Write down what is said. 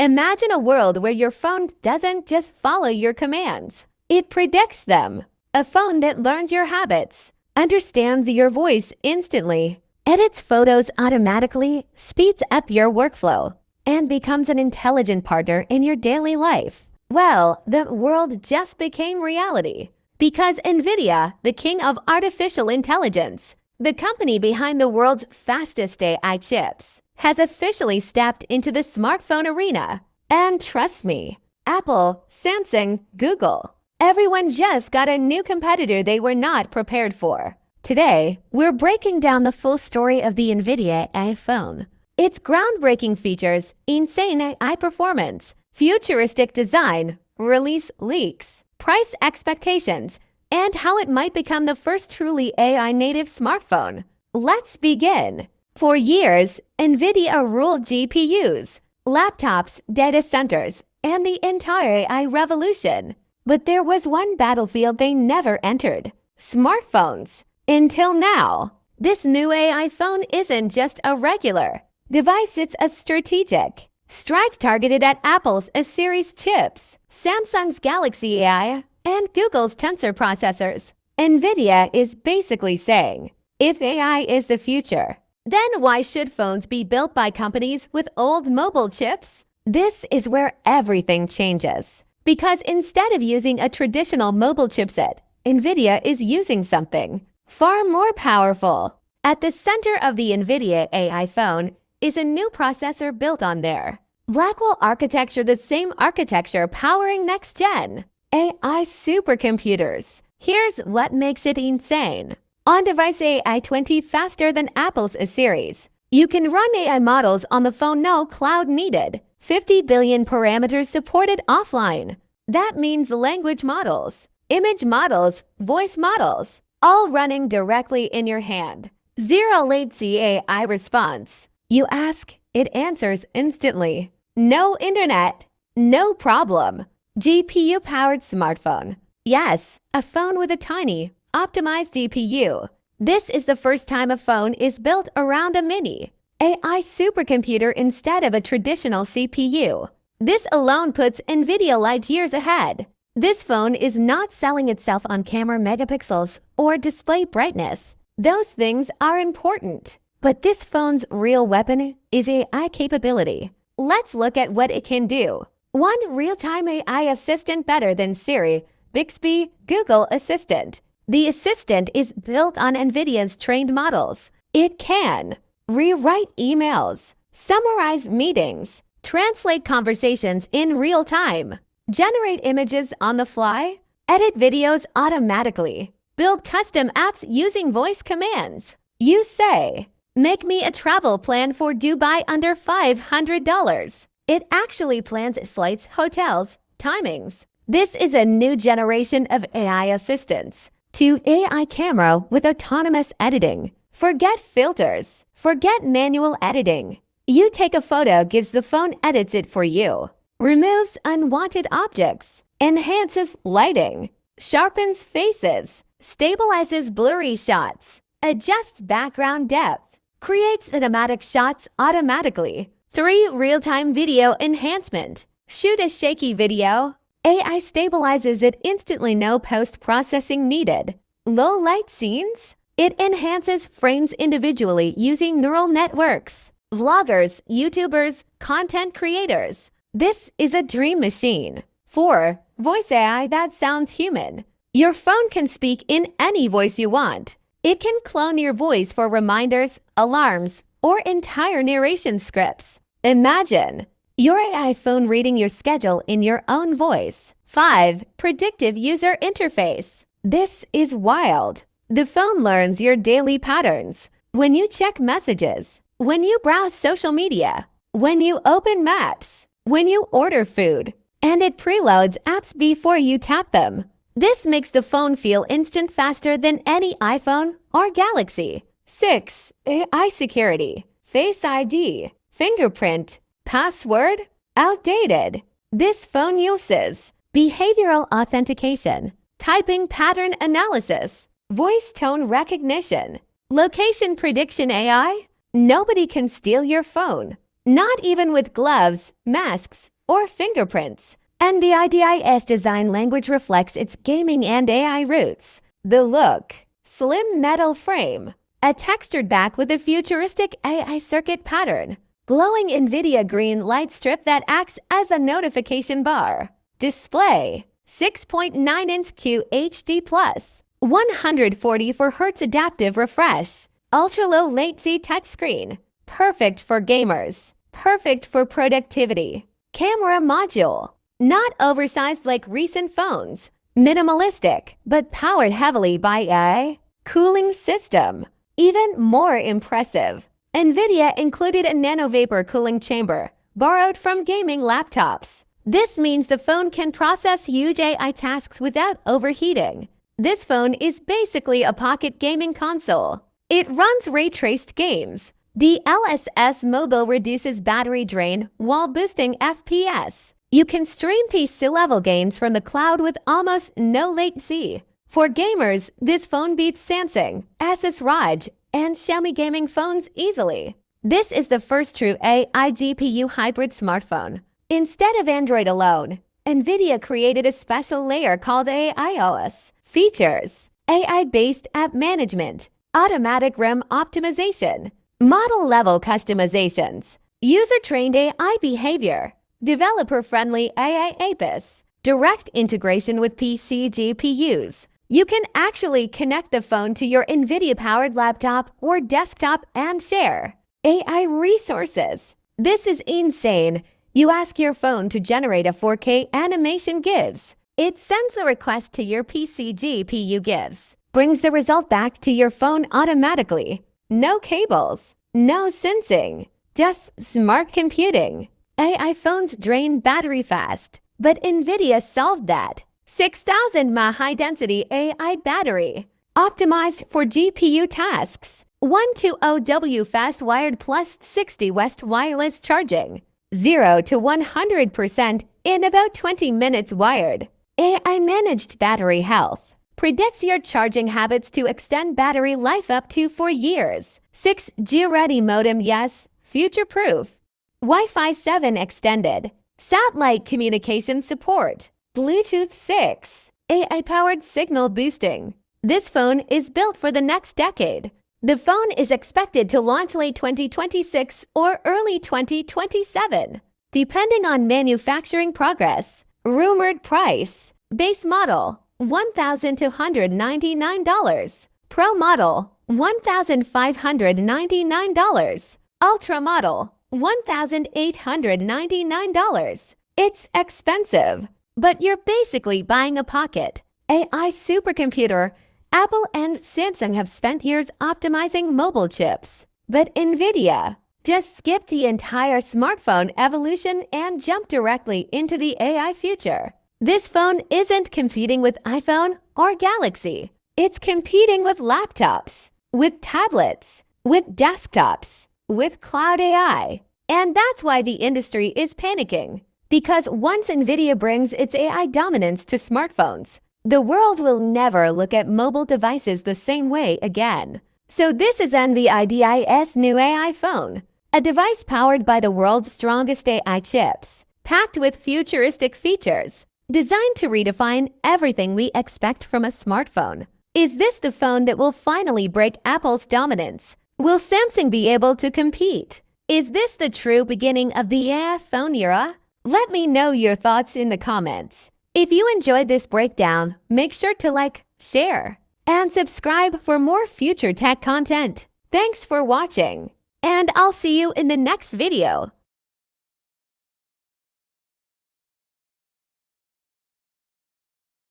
Imagine a world where your phone doesn't just follow your commands. It predicts them. A phone that learns your habits, understands your voice instantly, edits photos automatically, speeds up your workflow, and becomes an intelligent partner in your daily life. Well, the world just became reality. Because NVIDIA, the king of artificial intelligence, the company behind the world's fastest AI chips, has officially stepped into the smartphone arena. And trust me, Apple, Samsung, Google, everyone just got a new competitor they were not prepared for. Today, we're breaking down the full story of the NVIDIA AI Phone. Its groundbreaking features, insane AI performance, futuristic design, release leaks, price expectations, and how it might become the first truly AI-native smartphone. Let's begin. For years, NVIDIA ruled GPUs, laptops, data centers, and the entire AI revolution. But there was one battlefield they never entered: smartphones. Until now, this new AI phone isn't just a regular device, it's a strategic strike targeted at Apple's A-series chips, Samsung's Galaxy AI, and Google's Tensor processors. NVIDIA is basically saying, if AI is the future, then why should phones be built by companies with old mobile chips? This is where everything changes. Because instead of using a traditional mobile chipset, NVIDIA is using something far more powerful. At the center of the NVIDIA AI phone is a new processor built on their Blackwell architecture, the same architecture powering next-gen AI supercomputers. Here's what makes it insane. On-device AI 20 faster than Apple's A-series. You can run AI models on the phone, no cloud needed. 50 billion parameters supported offline. That means language models, image models, voice models, all running directly in your hand. Zero latency AI response. You ask, it answers instantly. No internet, no problem. GPU-powered smartphone. Yes, a phone with a tiny, optimized GPU. This is the first time a phone is built around a mini AI supercomputer instead of a traditional CPU. This alone puts NVIDIA light years ahead. This phone is not selling itself on camera megapixels or display brightness. Those things are important. But this phone's real weapon is AI capability. Let's look at what it can do. One real-time AI assistant better than Siri, Bixby, Google Assistant. The assistant is built on NVIDIA's trained models. It can rewrite emails, summarize meetings, translate conversations in real time, generate images on the fly, edit videos automatically, build custom apps using voice commands. You say, make me a travel plan for Dubai under $500. It actually plans flights, hotels, timings. This is a new generation of AI assistants. To AI camera with autonomous editing. Forget filters. Forget manual editing. You take a photo, gives the phone edits it for you. Removes unwanted objects. Enhances lighting. Sharpens faces. Stabilizes blurry shots. Adjusts background depth. Creates cinematic shots automatically. 3 real-time video enhancement. Shoot a shaky video. AI stabilizes it instantly, no post-processing needed. Low light scenes? It enhances frames individually using neural networks. Vloggers, YouTubers, content creators. This is a dream machine. 4. Voice AI that sounds human. Your phone can speak in any voice you want. It can clone your voice for reminders, alarms, or entire narration scripts. Imagine your AI phone reading your schedule in your own voice. 5. Predictive user interface. This is wild. The phone learns your daily patterns. When you check messages, when you browse social media, when you open maps, when you order food, and it preloads apps before you tap them. This makes the phone feel instant faster than any iPhone or Galaxy. 6. AI security. Face ID. Fingerprint. Password? Outdated. This phone uses behavioral authentication, typing pattern analysis, voice tone recognition, location prediction AI. Nobody can steal your phone. Not even with gloves, masks, or fingerprints. NVIDIA's design language reflects its gaming and AI roots. The look: slim metal frame, a textured back with a futuristic AI circuit pattern, glowing NVIDIA green light strip that acts as a notification bar. Display: 6.9-inch QHD+, 144Hz adaptive refresh, ultra-low latency touchscreen, perfect for gamers, perfect for productivity. Camera module: not oversized like recent phones, minimalistic but powered heavily by AI. Cooling system: even more impressive. NVIDIA included a nano-vapor cooling chamber, borrowed from gaming laptops. This means the phone can process huge AI tasks without overheating. This phone is basically a pocket gaming console. It runs ray-traced games. The DLSS Mobile reduces battery drain while boosting FPS. You can stream PC-level games from the cloud with almost no latency. For gamers, this phone beats Samsung, Asus ROG, and Xiaomi gaming phones easily. This is the first true AI GPU hybrid smartphone. Instead of Android alone, NVIDIA created a special layer called AIOS. Features: AI-based app management, automatic RAM optimization, model-level customizations, user-trained AI behavior, developer-friendly AI APIs, direct integration with PC GPUs. You can actually connect the phone to your NVIDIA-powered laptop or desktop and share. AI resources: this is insane. You ask your phone to generate a 4K animation GIFs. It sends the request to your PC GPU GIFs, brings the result back to your phone automatically. No cables, no sensing, just smart computing. AI phones drain battery fast, but NVIDIA solved that. 6,000 mAh high-density AI battery, optimized for GPU tasks. 120W fast wired plus 60 West wireless charging. 0 to 100% in about 20 minutes wired. AI managed battery health, predicts your charging habits to extend battery life up to 4 years. 6G ready modem, yes, future-proof. Wi-Fi 7 extended, satellite communication support. Bluetooth 6, AI-powered signal boosting. This phone is built for the next decade. The phone is expected to launch late 2026 or early 2027, depending on manufacturing progress. Rumored price: base model $1,299, Pro model $1,599, Ultra model $1,899. It's expensive, but you're basically buying a pocket AI supercomputer. Apple and Samsung have spent years optimizing mobile chips, but NVIDIA just skipped the entire smartphone evolution and jumped directly into the AI future. This phone isn't competing with iPhone or Galaxy. It's competing with laptops, with tablets, with desktops, with cloud AI. And that's why the industry is panicking. Because once NVIDIA brings its AI dominance to smartphones, the world will never look at mobile devices the same way again. So this is NVIDIA's new AI phone, a device powered by the world's strongest AI chips, packed with futuristic features, designed to redefine everything we expect from a smartphone. Is this the phone that will finally break Apple's dominance? Will Samsung be able to compete? Is this the true beginning of the AI phone era? Let me know your thoughts in the comments. If you enjoyed this breakdown, make sure to like, share, and subscribe for more future tech content. Thanks for watching, and I'll see you in the next video.